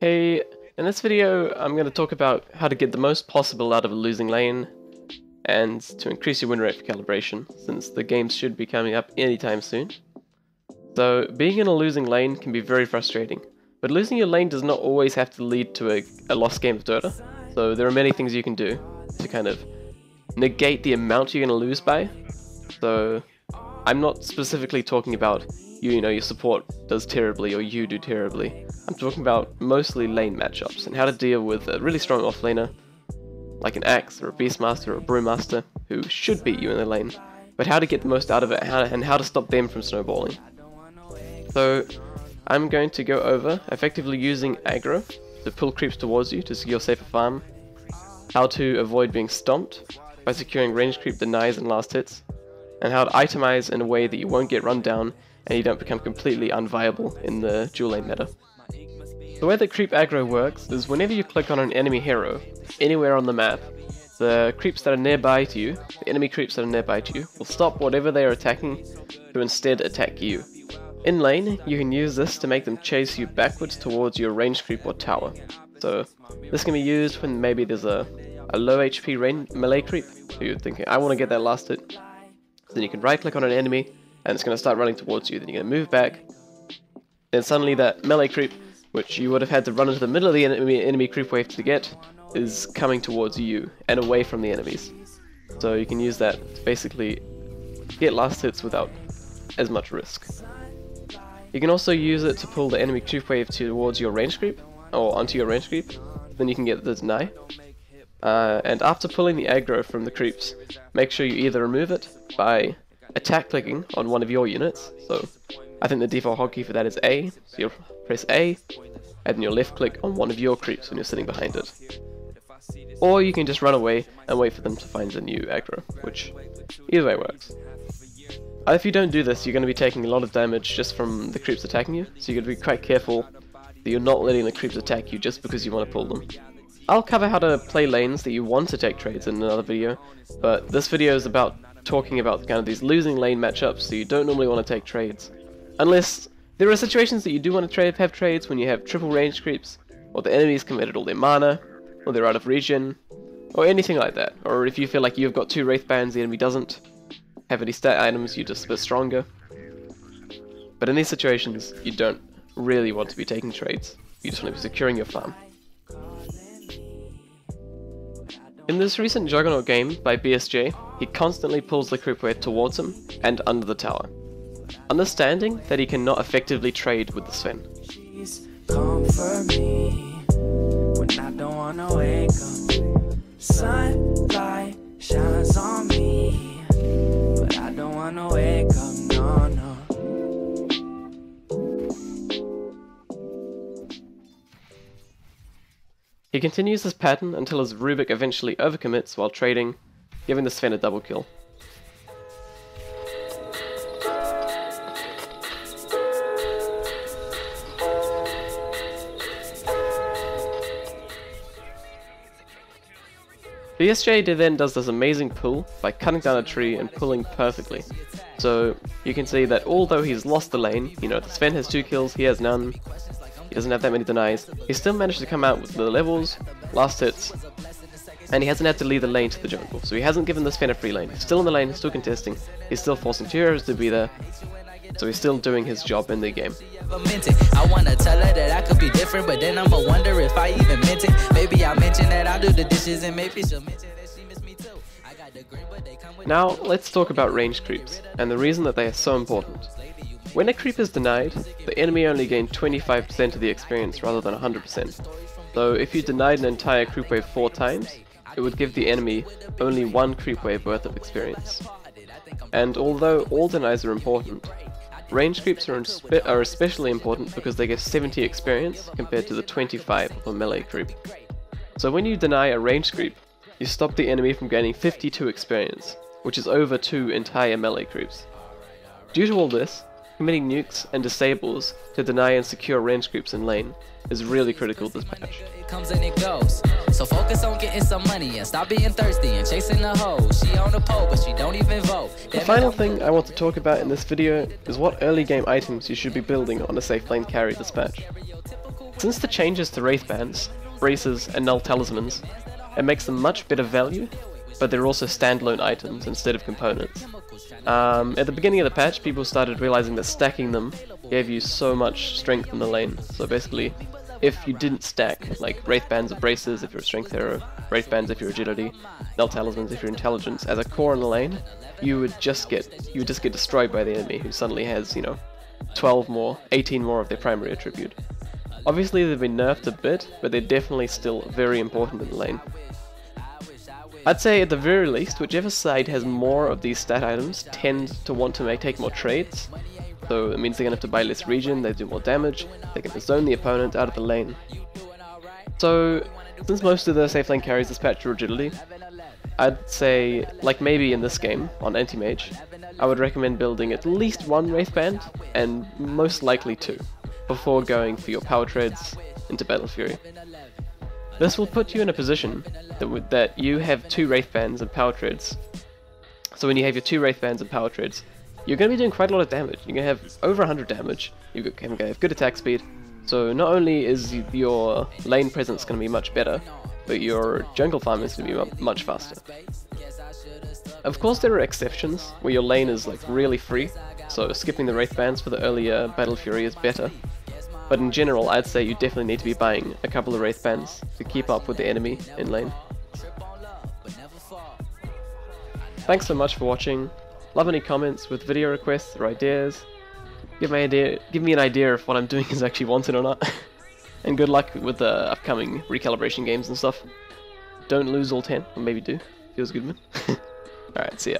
Hey, in this video I'm going to talk about how to get the most possible out of a losing lane and to increase your win rate for calibration, since the games should be coming up anytime soon. So being in a losing lane can be very frustrating, but losing your lane does not always have to lead to a lost game of Dota, so there are many things you can do to kind of negate the amount you're going to lose by. So I'm not specifically talking about your support does terribly or you do terribly. I'm talking about mostly lane matchups and how to deal with a really strong offlaner like an Axe or a Beastmaster or a Brewmaster who should beat you in the lane, but how to get the most out of it and how to stop them from snowballing. So I'm going to go over effectively using aggro to pull creeps towards you to secure safer farm, how to avoid being stomped by securing range creep denies and last hits, and how to itemize in a way that you won't get run down and you don't become completely unviable in the dual lane meta. The way that creep aggro works is whenever you click on an enemy hero, anywhere on the map, the creeps that are nearby to you, the enemy creeps that are nearby to you, will stop whatever they are attacking to instead attack you. In lane, you can use this to make them chase you backwards towards your range creep or tower. So this can be used when maybe there's a low HP melee creep, so you're thinking, I want to get that last hit. Then you can right click on an enemy, and it's going to start running towards you, then you're going to move back, then suddenly that melee creep, which you would have had to run into the middle of the enemy creep wave to get, is coming towards you and away from the enemies. So you can use that to basically get last hits without as much risk. You can also use it to pull the enemy creep wave towards your range creep, or onto your range creep, then you can get the deny. And after pulling the aggro from the creeps, make sure you either remove it by attack clicking on one of your units, so I think the default hotkey for that is A, so you'll press A, and then you'll left click on one of your creeps when you're sitting behind it. Or you can just run away and wait for them to find a new aggro, which either way works. If you don't do this, you're going to be taking a lot of damage just from the creeps attacking you, so you're going to be quite careful that you're not letting the creeps attack you just because you want to pull them. I'll cover how to play lanes that you want to take trades in another video, but this video is about talking about kind of these losing lane matchups, so you don't normally want to take trades. Unless there are situations that you do want to have trades when you have triple range creeps, or the enemy's committed all their mana, or they're out of regen, or anything like that. Or if you feel like you've got 2 Wraith Bands, the enemy doesn't have any stat items, you're just a bit stronger. But in these situations, you don't really want to be taking trades, you just want to be securing your farm. In this recent Juggernaut game by BSJ, he constantly pulls the creep wave towards him and under the tower, understanding that he cannot effectively trade with the Sven. Comfort me when I don't wanna wake up. Sunlight shines on me, but I don't wanna wake up, no. He continues this pattern until his Rubik eventually overcommits while trading, giving the Sven a double kill. BSJ then does this amazing pull by cutting down a tree and pulling perfectly. So you can see that although he's lost the lane, the Sven has 2 kills, he has none, he doesn't have that many denies, he still managed to come out with the levels, last hits, and he hasn't had to lead the lane to the jungle. So he hasn't given the Sven a free lane, he's still in the lane, he's still contesting, he's still forcing 2 heroes to be there, so he's still doing his job in the game. I wanna tell her that I could be different, but then I'ma wonder if I even meant it. Maybe I mentioned that I do the dishes and maybe she'll mention that she miss me too. I got the green, but they come with. Now let's talk about range creeps and the reason that they are so important. When a creep is denied, the enemy only gain 25% of the experience rather than 100%. So if you denied an entire creep wave 4 times, it would give the enemy only 1 creep wave worth of experience. And although all denies are important, range creeps are especially important because they give 70 experience compared to the 25 of a melee creep. So when you deny a range creep, you stop the enemy from gaining 52 experience, which is over 2 entire melee creeps. Due to all this, committing nukes and disables to deny and secure range creeps in lane is really critical this patch. It comes and it goes. So focus on getting some money and stop being thirsty and chasing the hoes. She on the pole, but she don't even vote. The final thing I want to talk about in this video is what early game items you should be building on a safe lane carry this patch. Since the changes to Wraith Bands, Braces, and Null Talismans, it makes them much better value, but they're also standalone items instead of components. At the beginning of the patch, people started realizing that stacking them gave you so much strength in the lane. So basically, if you didn't stack, like Wraith Bands or Braces if you're a Strength hero, Wraith Bands if you're Agility, Null Talismans if you're Intelligence, as a core in the lane, you would just get destroyed by the enemy, who suddenly has, 12 more, 18 more of their primary attribute. Obviously they've been nerfed a bit, but they're definitely still very important in the lane. I'd say at the very least, whichever side has more of these stat items tend to want to take more trades. So it means they're going to have to buy less regen, they do more damage, they can zone the opponent out of the lane. So, since most of the safe lane carries this patch are agility, I'd say, like maybe in this game, on anti-mage, I would recommend building at least one Wraith Band, and most likely two, before going for your power treads into Battle Fury. This will put you in a position that you have 2 Wraith Bands and power treads. So when you have your 2 Wraith Bands and power treads, you're going to be doing quite a lot of damage. You're going to have over 100 damage, you're going to have good attack speed, so not only is your lane presence going to be much better, but your jungle farm is going to be much faster. Of course there are exceptions, where your lane is like really free, so skipping the Wraith Bands for the earlier Battle Fury is better. But in general, I'd say you definitely need to be buying a couple of Wraith Bands to keep up with the enemy in lane. Thanks so much for watching. Love any comments with video requests or ideas. Give me an idea if what I'm doing is actually wanted or not. And good luck with the upcoming recalibration games and stuff. Don't lose all 10, or maybe do. Feels good, man. Alright, see ya.